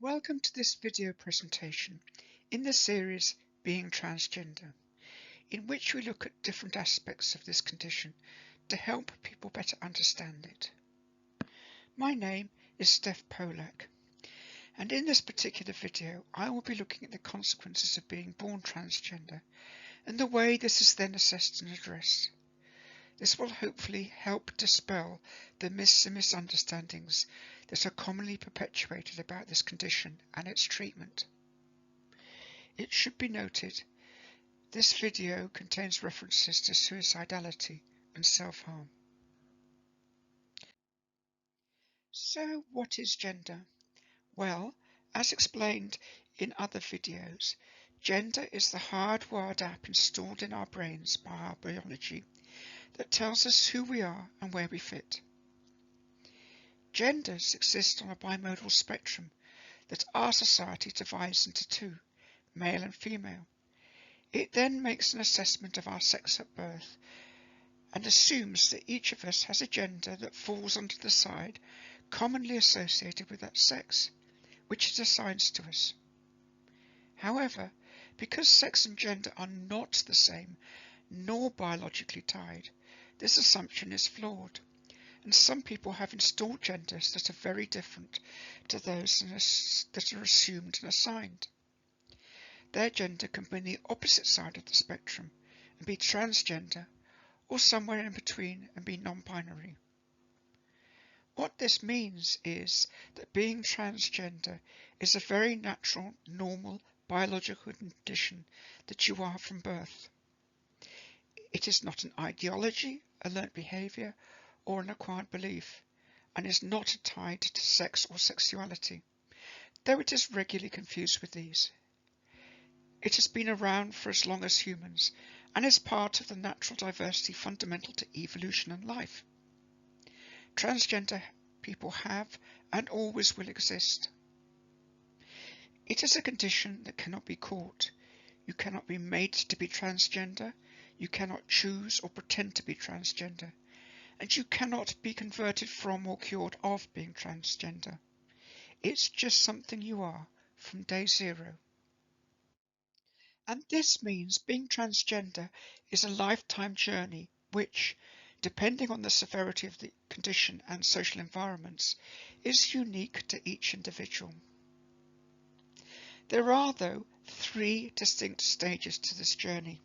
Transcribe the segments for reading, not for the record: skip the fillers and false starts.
Welcome to this video presentation in the series Being Transgender, in which we look at different aspects of this condition to help people better understand it. My name is Steph Polak, and in this particular video I will be looking at the consequences of being born transgender and the way this is then assessed and addressed. This will hopefully help dispel the myths and misunderstandings that are commonly perpetuated about this condition and its treatment. It should be noted, this video contains references to suicidality and self-harm. So what is gender? Well, as explained in other videos, gender is the hardwired app installed in our brains by our biology that tells us who we are and where we fit. Genders exist on a bimodal spectrum that our society divides into two, male and female. It then makes an assessment of our sex at birth and assumes that each of us has a gender that falls under the side commonly associated with that sex, which it assigns to us. However, because sex and gender are not the same, nor biologically tied, this assumption is flawed, and some people have installed genders that are very different to those that are assumed and assigned. Their gender can be on the opposite side of the spectrum and be transgender, or somewhere in between and be non-binary. What this means is that being transgender is a very natural, normal, biological condition that you are from birth. It is not an ideology, a learnt behaviour, or an acquired belief, and is not tied to sex or sexuality, though it is regularly confused with these. It has been around for as long as humans, and is part of the natural diversity fundamental to evolution and life. Transgender people have and always will exist. It is a condition that cannot be caught. You cannot be made to be transgender, you cannot choose or pretend to be transgender, and you cannot be converted from or cured of being transgender. It's just something you are from day zero. And this means being transgender is a lifetime journey which, depending on the severity of the condition and social environments, is unique to each individual. There are, though, three distinct stages to this journey.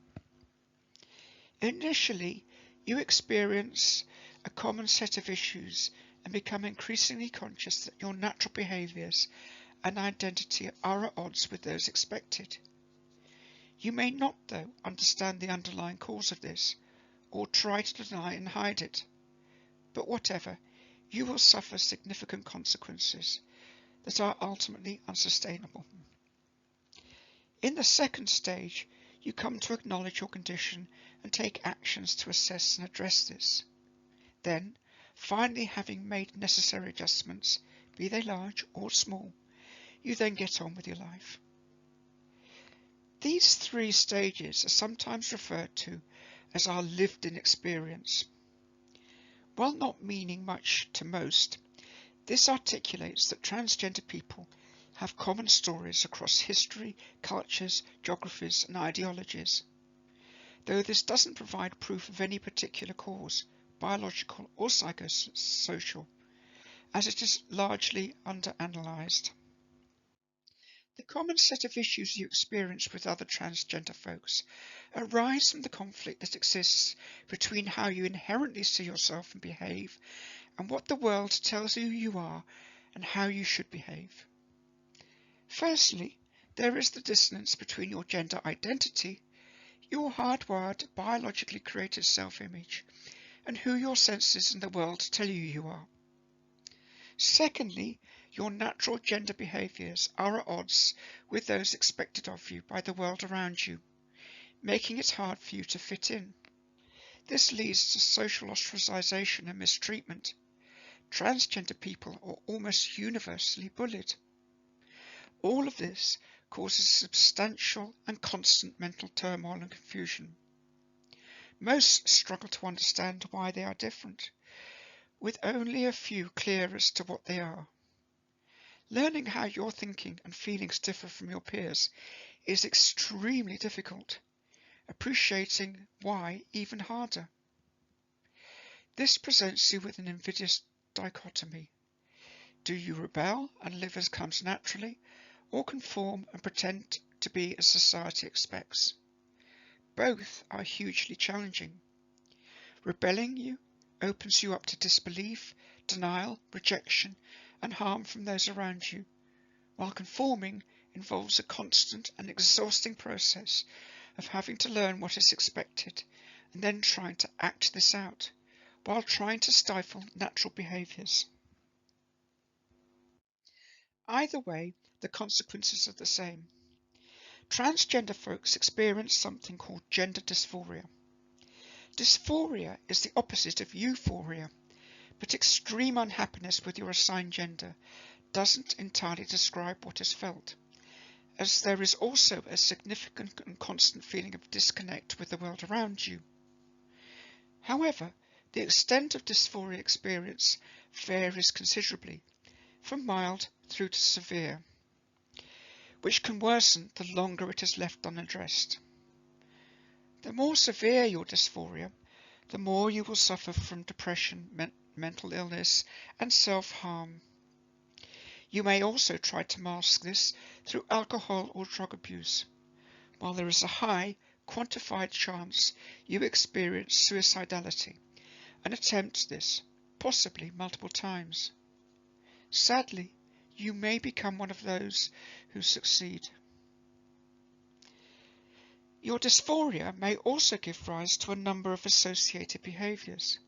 Initially, you experience a common set of issues and become increasingly conscious that your natural behaviours and identity are at odds with those expected. You may not, though, understand the underlying cause of this, or try to deny and hide it. But whatever, you will suffer significant consequences that are ultimately unsustainable. In the second stage, you come to acknowledge your condition and take actions to assess and address this. Then, finally having made necessary adjustments, be they large or small, you then get on with your life. These three stages are sometimes referred to as our lived-in experience. While not meaning much to most, this articulates that transgender people have common stories across history, cultures, geographies and ideologies. Though this doesn't provide proof of any particular cause, biological or psychosocial, as it is largely under-analysed. The common set of issues you experience with other transgender folks arise from the conflict that exists between how you inherently see yourself and behave and what the world tells you you are and how you should behave. Firstly, there is the dissonance between your gender identity, your hardwired, biologically created self-image, and who your senses and the world tell you are. Secondly, your natural gender behaviours are at odds with those expected of you by the world around you, making it hard for you to fit in. This leads to social ostracisation and mistreatment. Transgender people are almost universally bullied. All of this causes substantial and constant mental turmoil and confusion. Most struggle to understand why they are different, with only a few clear as to what they are. Learning how your thinking and feelings differ from your peers is extremely difficult. Appreciating why even harder. This presents you with an invidious dichotomy. Do you rebel and live as comes naturally, or conform and pretend to be as society expects? Both are hugely challenging. Rebelling you opens you up to disbelief, denial, rejection, and harm from those around you, while conforming involves a constant and exhausting process of having to learn what is expected and then trying to act this out, while trying to stifle natural behaviours. Either way, the consequences are the same. Transgender folks experience something called gender dysphoria. Dysphoria is the opposite of euphoria, but extreme unhappiness with your assigned gender doesn't entirely describe what is felt, as there is also a significant and constant feeling of disconnect with the world around you. However, the extent of dysphoria experience varies considerably, from mild through to severe, which can worsen the longer it is left unaddressed. The more severe your dysphoria, the more you will suffer from depression, mental illness, and self-harm. You may also try to mask this through alcohol or drug abuse, while there is a high, quantified chance you experience suicidality and attempt this, possibly multiple times. Sadly, you may become one of those who succeed. Your dysphoria may also give rise to a number of associated behaviours.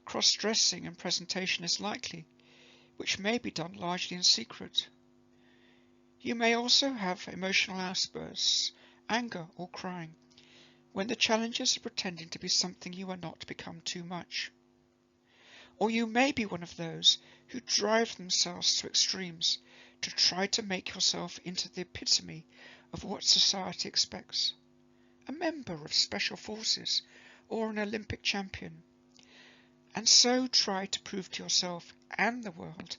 Cross-dressing and presentation is likely, which may be done largely in secret. You may also have emotional outbursts, anger or crying, when the challenges of pretending to be something you are not become too much. Or you may be one of those who drive themselves to extremes to try to make yourself into the epitome of what society expects, a member of special forces or an Olympic champion, and so try to prove to yourself and the world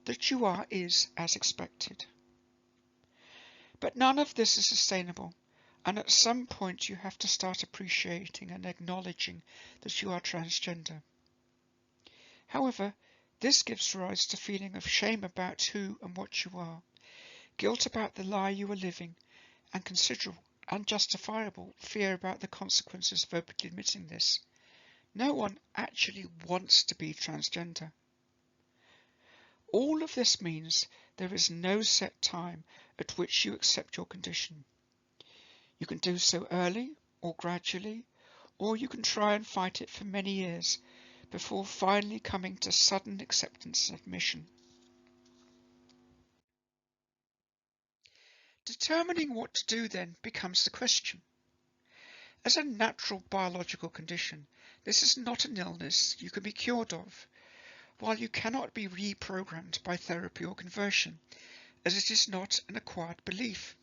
that you is as expected. But none of this is sustainable, and at some point you have to start appreciating and acknowledging that you are transgender. However, this gives rise to feeling of shame about who and what you are, guilt about the lie you are living, and considerable, unjustifiable fear about the consequences of openly admitting this. No one actually wants to be transgender. All of this means there is no set time at which you accept your condition. You can do so early or gradually, or you can try and fight it for many years before finally coming to sudden acceptance and admission. Determining what to do then becomes the question. As a natural biological condition, this is not an illness you can be cured of, while you cannot be reprogrammed by therapy or conversion, as it is not an acquired belief.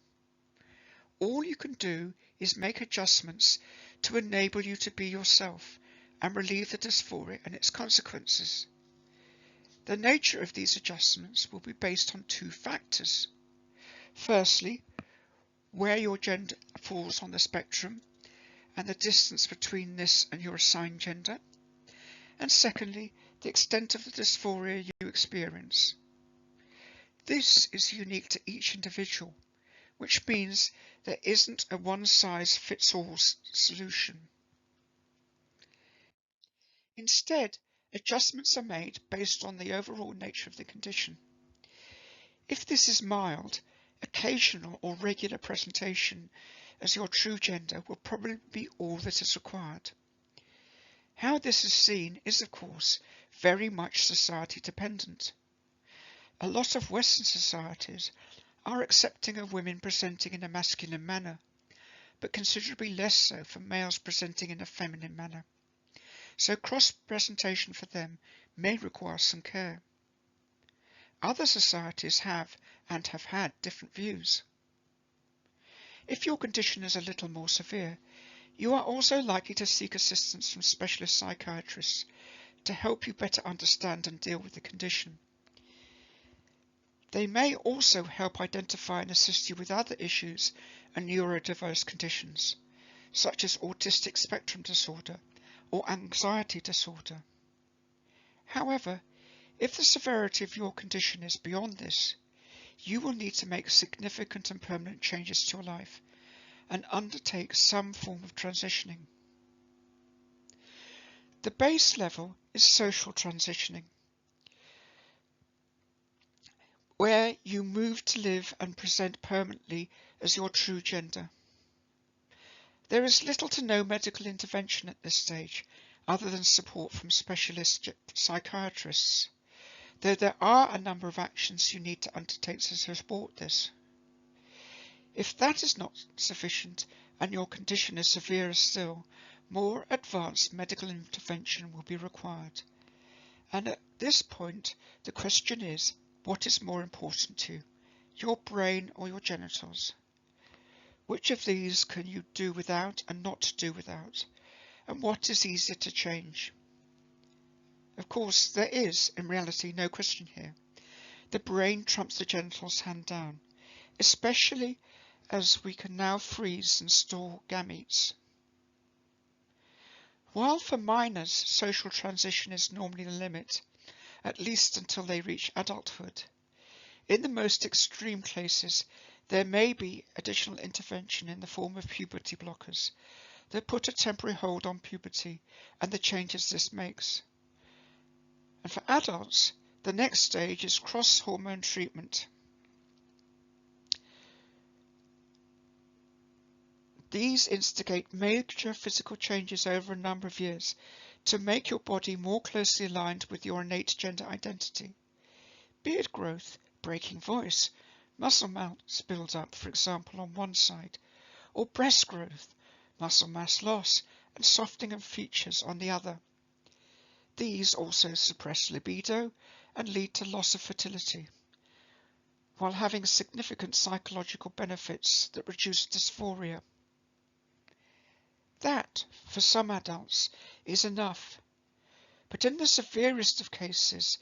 All you can do is make adjustments to enable you to be yourself and relieve the dysphoria and its consequences. The nature of these adjustments will be based on two factors. Firstly, where your gender falls on the spectrum and the distance between this and your assigned gender. And secondly, the extent of the dysphoria you experience. This is unique to each individual, which means there isn't a one-size-fits-all solution. Instead, adjustments are made based on the overall nature of the condition. If this is mild, occasional or regular presentation as your true gender will probably be all that is required. How this is seen is, of course, very much society dependent. A lot of Western societies are accepting of women presenting in a masculine manner, but considerably less so for males presenting in a feminine manner. So cross-presentation for them may require some care. Other societies have and have had different views. If your condition is a little more severe, you are also likely to seek assistance from specialist psychiatrists to help you better understand and deal with the condition. They may also help identify and assist you with other issues and neurodiverse conditions, such as autistic spectrum disorder or anxiety disorder. However, if the severity of your condition is beyond this, you will need to make significant and permanent changes to your life and undertake some form of transitioning. The base level is social transitioning, where you move to live and present permanently as your true gender. There is little to no medical intervention at this stage, other than support from specialist psychiatrists, though there are a number of actions you need to undertake to support this. If that is not sufficient and your condition is severe still, more advanced medical intervention will be required. And at this point, the question is, what is more important to you, your brain or your genitals? Which of these can you do without and not do without? And what is easier to change? Of course, there is, in reality, no question here. The brain trumps the genitals hand down, especially as we can now freeze and store gametes. While for minors, social transition is normally the limit, at least until they reach adulthood, in the most extreme cases, there may be additional intervention in the form of puberty blockers that put a temporary hold on puberty and the changes this makes. And for adults, the next stage is cross-hormone treatment. These instigate major physical changes over a number of years to make your body more closely aligned with your innate gender identity. Beard growth, breaking voice, muscle mass build up, for example, on one side, or breast growth, muscle mass loss, and softening of features on the other. These also suppress libido and lead to loss of fertility, while having significant psychological benefits that reduce dysphoria. That, for some adults, is enough. But in the severest of cases,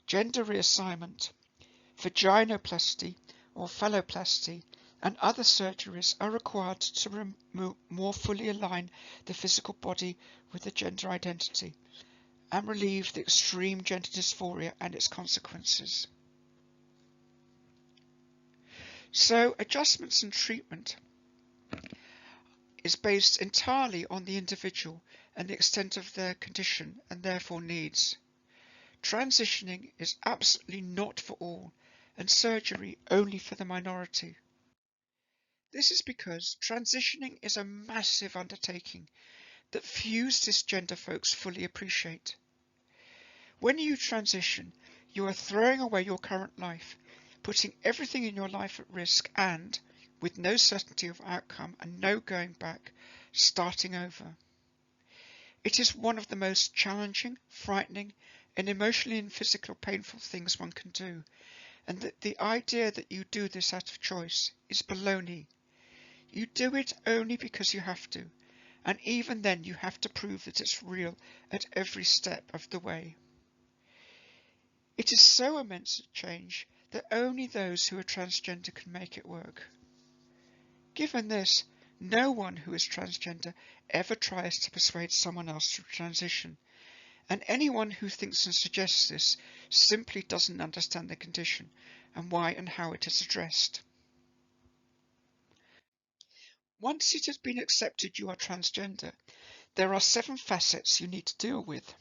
gender reassignment, vaginoplasty or phalloplasty, and other surgeries are required to more fully align the physical body with the gender identity and relieve the extreme gender dysphoria and its consequences. So, adjustments and treatment is based entirely on the individual and the extent of their condition and therefore needs. Transitioning is absolutely not for all, and surgery only for the minority. This is because transitioning is a massive undertaking that few cisgender folks fully appreciate. When you transition, you are throwing away your current life, putting everything in your life at risk and, with no certainty of outcome and no going back, starting over. It is one of the most challenging, frightening, and emotionally and physically painful things one can do, and that the idea that you do this out of choice is baloney. You do it only because you have to, and even then you have to prove that it's real at every step of the way. It is so immense a change that only those who are transgender can make it work. Given this, no one who is transgender ever tries to persuade someone else to transition, and anyone who thinks and suggests this simply doesn't understand the condition and why and how it is addressed. Once it has been accepted you are transgender, there are 7 facets you need to deal with.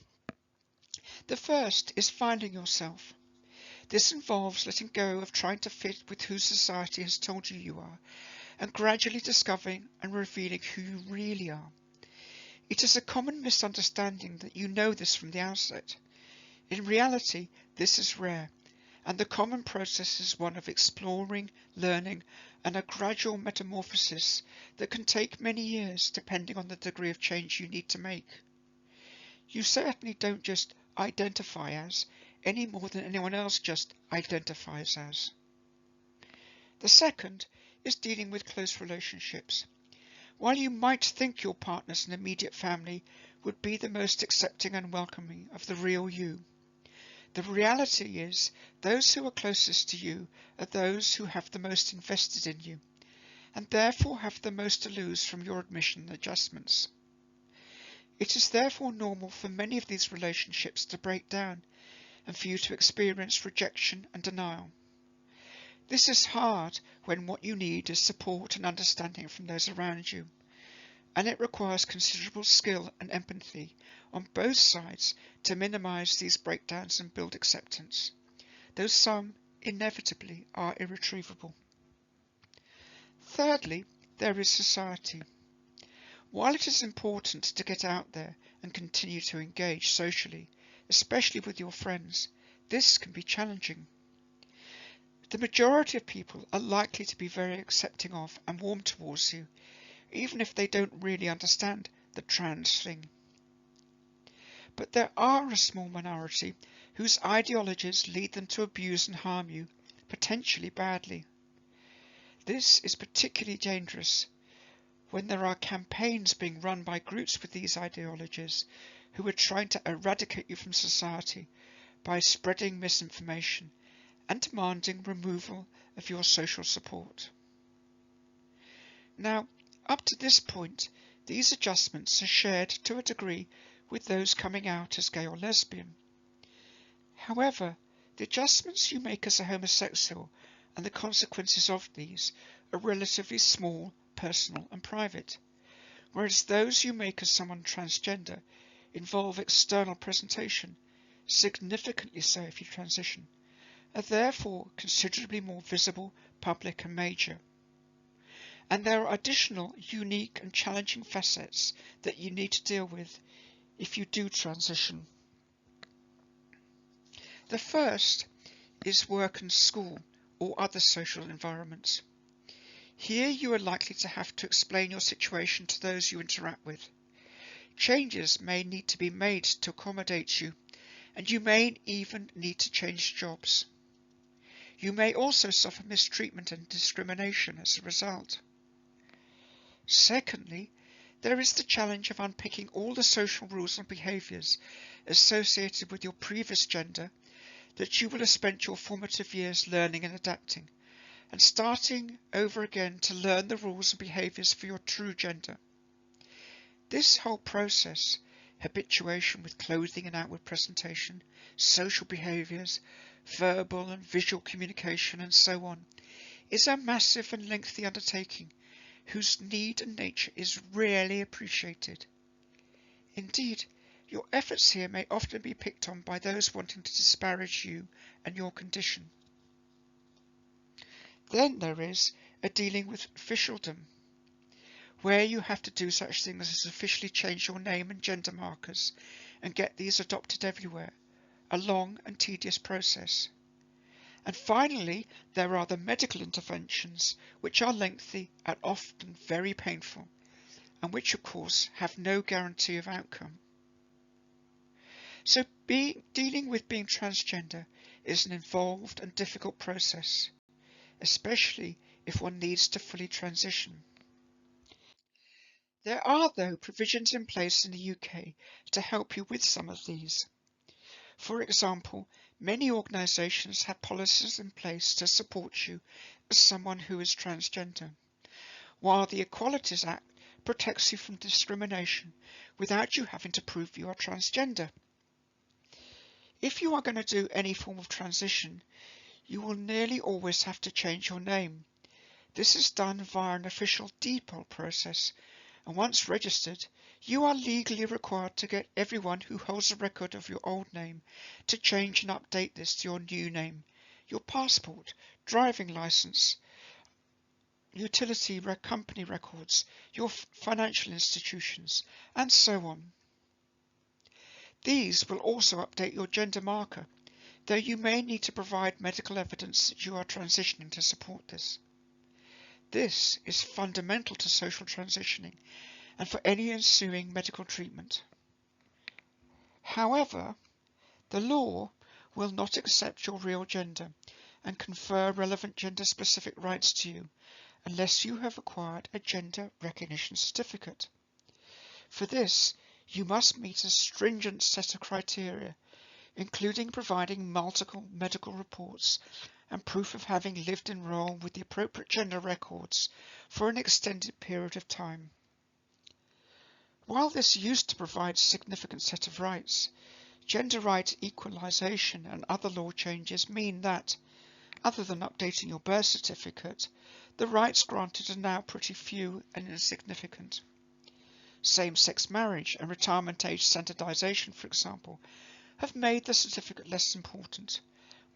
The first is finding yourself. This involves letting go of trying to fit with who society has told you you are, and gradually discovering and revealing who you really are. It is a common misunderstanding that you know this from the outset. In reality, this is rare, and the common process is one of exploring, learning, and a gradual metamorphosis that can take many years depending on the degree of change you need to make. You certainly don't just identify as any more than anyone else just identifies as. The second is dealing with close relationships. While you might think your partners and immediate family would be the most accepting and welcoming of the real you, The reality is, those who are closest to you are those who have the most invested in you, and therefore have the most to lose from your admission and adjustments. It is therefore normal for many of these relationships to break down, and for you to experience rejection and denial. This is hard when what you need is support and understanding from those around you, and it requires considerable skill and empathy on both sides to minimize these breakdowns and build acceptance, though some inevitably are irretrievable. Thirdly, there is society. While it is important to get out there and continue to engage socially, especially with your friends, this can be challenging. The majority of people are likely to be very accepting of and warm towards you, even if they don't really understand the trans thing. But there are a small minority whose ideologies lead them to abuse and harm you, potentially badly. This is particularly dangerous when there are campaigns being run by groups with these ideologies who are trying to eradicate you from society by spreading misinformation and demanding removal of your social support. Now, up to this point, these adjustments are shared to a degree with those coming out as gay or lesbian. However, the adjustments you make as a homosexual and the consequences of these are relatively small, personal and private, whereas those you make as someone transgender involve external presentation, significantly so if you transition, are therefore considerably more visible, public and major. And there are additional unique and challenging facets that you need to deal with if you do transition. The first is work and school or other social environments. Here you are likely to have to explain your situation to those you interact with. Changes may need to be made to accommodate you, and you may even need to change jobs. You may also suffer mistreatment and discrimination as a result. Secondly, there is the challenge of unpicking all the social rules and behaviours associated with your previous gender that you will have spent your formative years learning and adapting, and starting over again to learn the rules and behaviours for your true gender. This whole process, habituation with clothing and outward presentation, social behaviours, verbal and visual communication and so on, is a massive and lengthy undertaking whose need and nature is rarely appreciated. Indeed, your efforts here may often be picked on by those wanting to disparage you and your condition. Then there is a dealing with officialdom, where you have to do such things as officially change your name and gender markers and get these adopted everywhere, a long and tedious process. And finally, there are the medical interventions, which are lengthy and often very painful, and which of course have no guarantee of outcome. So dealing with being transgender is an involved and difficult process, especially if one needs to fully transition. There are, though, provisions in place in the UK to help you with some of these. For example, many organisations have policies in place to support you as someone who is transgender, while the Equalities Act protects you from discrimination without you having to prove you are transgender. If you are going to do any form of transition, you will nearly always have to change your name. This is done via an official deed-poll process, and once registered, you are legally required to get everyone who holds a record of your old name to change and update this to your new name, your passport, driving licence, utility company records, your financial institutions, and so on. These will also update your gender marker, though you may need to provide medical evidence that you are transitioning to support this. This is fundamental to social transitioning and for any ensuing medical treatment. However, the law will not accept your real gender and confer relevant gender-specific rights to you unless you have acquired a gender recognition certificate. For this, you must meet a stringent set of criteria, including providing multiple medical reports and proof of having lived in Rome with the appropriate gender records for an extended period of time. While this used to provide a significant set of rights, gender rights equalisation and other law changes mean that, other than updating your birth certificate, the rights granted are now pretty few and insignificant. Same-sex marriage and retirement age standardisation, for example, have made the certificate less important,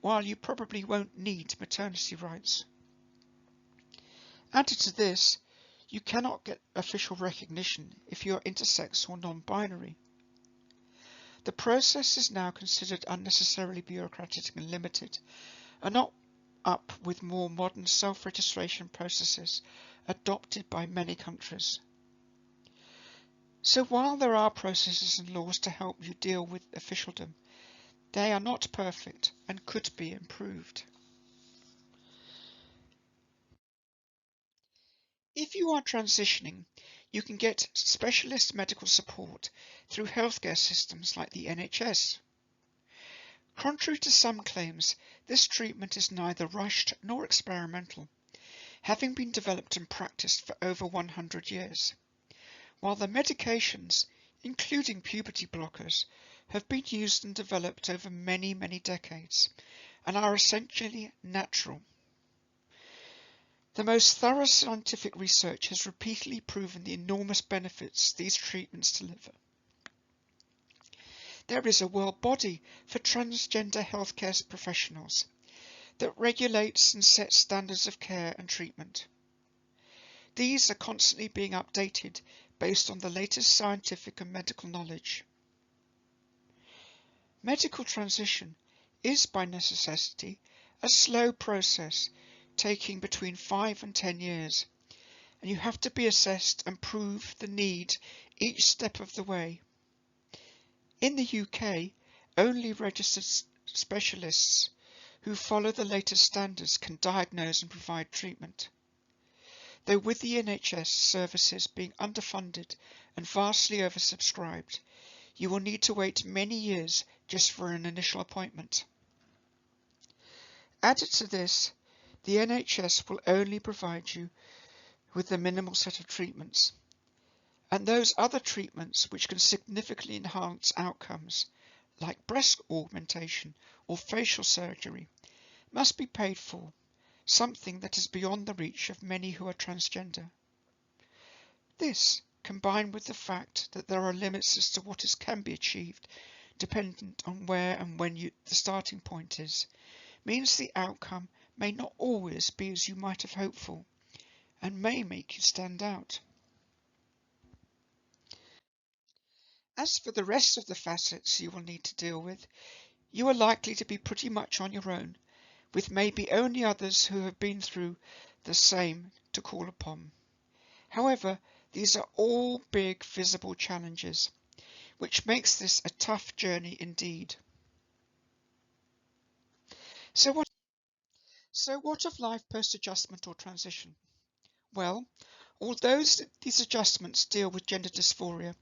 while you probably won't need maternity rights. Added to this, you cannot get official recognition if you are intersex or non-binary. The process is now considered unnecessarily bureaucratic and limited, and not up with more modern self-registration processes adopted by many countries. So while there are processes and laws to help you deal with officialdom, they are not perfect and could be improved. If you are transitioning, you can get specialist medical support through healthcare systems like the NHS. Contrary to some claims, this treatment is neither rushed nor experimental, having been developed and practiced for over 100 years, while the medications, including puberty blockers, have been used and developed over many decades and are essentially natural. The most thorough scientific research has repeatedly proven the enormous benefits these treatments deliver. There is a world body for transgender healthcare professionals that regulates and sets standards of care and treatment. These are constantly being updated based on the latest scientific and medical knowledge. Medical transition is by necessity a slow process taking between 5 and 10 years, and you have to be assessed and prove the need each step of the way. In the UK, only registered specialists who follow the latest standards can diagnose and provide treatment. Though with the NHS services being underfunded and vastly oversubscribed, you will need to wait many years just for an initial appointment. Added to this, the NHS will only provide you with a minimal set of treatments, and those other treatments which can significantly enhance outcomes, like breast augmentation or facial surgery, must be paid for, something that is beyond the reach of many who are transgender. This, combined with the fact that there are limits as to what can be achieved, dependent on where and when the starting point is, means the outcome may not always be as you might have hoped for, and may make you stand out. As for the rest of the facets you will need to deal with, you are likely to be pretty much on your own, with maybe only others who have been through the same to call upon. However, these are all big visible challenges, which makes this a tough journey indeed. So what of life post-adjustment or transition? Well, although these adjustments deal with gender dysphoria,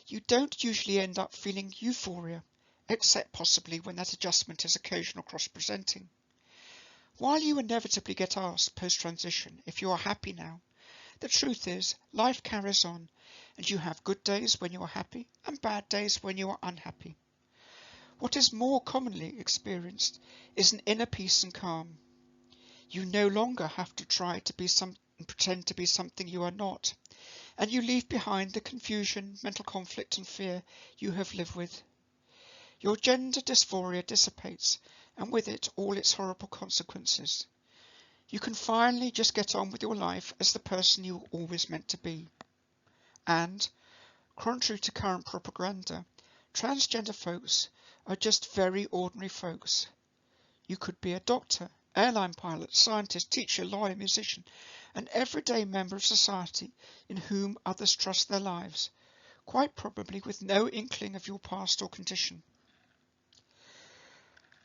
you don't usually end up feeling euphoria, except possibly when that adjustment is occasional cross-presenting. While you inevitably get asked post-transition if you are happy now, the truth is life carries on, and you have good days when you are happy and bad days when you are unhappy. What is more commonly experienced is an inner peace and calm. You no longer have to try to be pretend to be something you are not, and you leave behind the confusion, mental conflict and fear you have lived with. Your gender dysphoria dissipates, and with it all its horrible consequences. You can finally just get on with your life as the person you were always meant to be. And, contrary to current propaganda, transgender folks are just very ordinary folks. You could be a doctor, airline pilot, scientist, teacher, lawyer, musician, an everyday member of society in whom others trust their lives, quite probably with no inkling of your past or condition.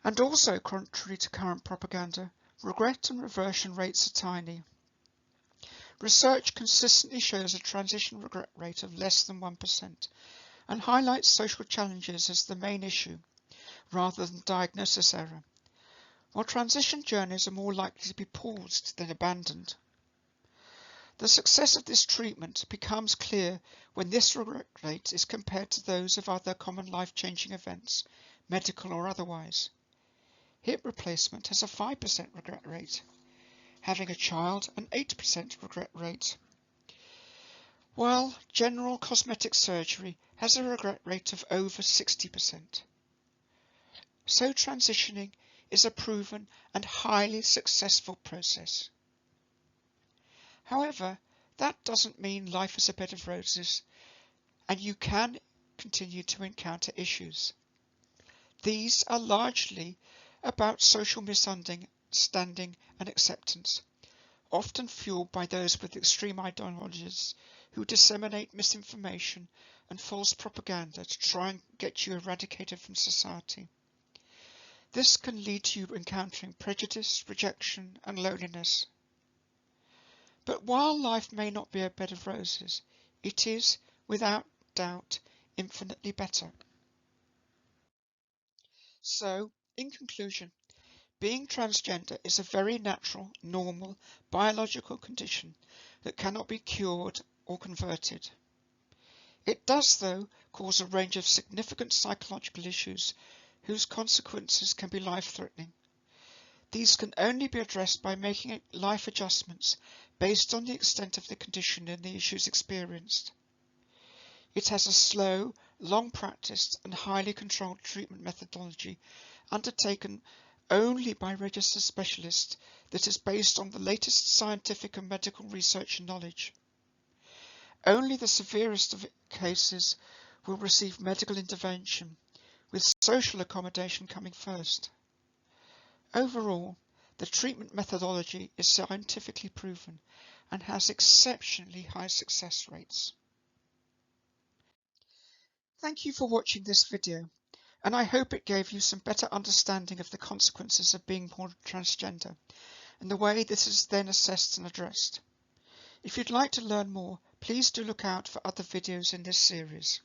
And also, contrary to current propaganda, regret and reversion rates are tiny. Research consistently shows a transition regret rate of less than 1% and highlights social challenges as the main issue, rather than diagnosis error, while transition journeys are more likely to be paused than abandoned. The success of this treatment becomes clear when this regret rate is compared to those of other common life-changing events, medical or otherwise. Hip replacement has a 5% regret rate, having a child an 8% regret rate, while general cosmetic surgery has a regret rate of over 60%. So transitioning is a proven and highly successful process. However, that doesn't mean life is a bed of roses, and you can continue to encounter issues. These are largely about social misunderstanding and acceptance, often fueled by those with extreme ideologies who disseminate misinformation and false propaganda to try and get you eradicated from society. This can lead to you encountering prejudice, rejection, and loneliness. But while life may not be a bed of roses, it is, without doubt, infinitely better. So, in conclusion, being transgender is a very natural, normal, biological condition that cannot be cured or converted. It does, though, cause a range of significant psychological issues whose consequences can be life-threatening. These can only be addressed by making life adjustments based on the extent of the condition and the issues experienced. It has a slow, long-practiced and highly controlled treatment methodology undertaken only by registered specialists that is based on the latest scientific and medical research and knowledge. Only the severest of cases will receive medical intervention, with social accommodation coming first. Overall, the treatment methodology is scientifically proven and has exceptionally high success rates. Thank you for watching this video, and I hope it gave you some better understanding of the consequences of being born transgender and the way this is then assessed and addressed. If you'd like to learn more, please do look out for other videos in this series.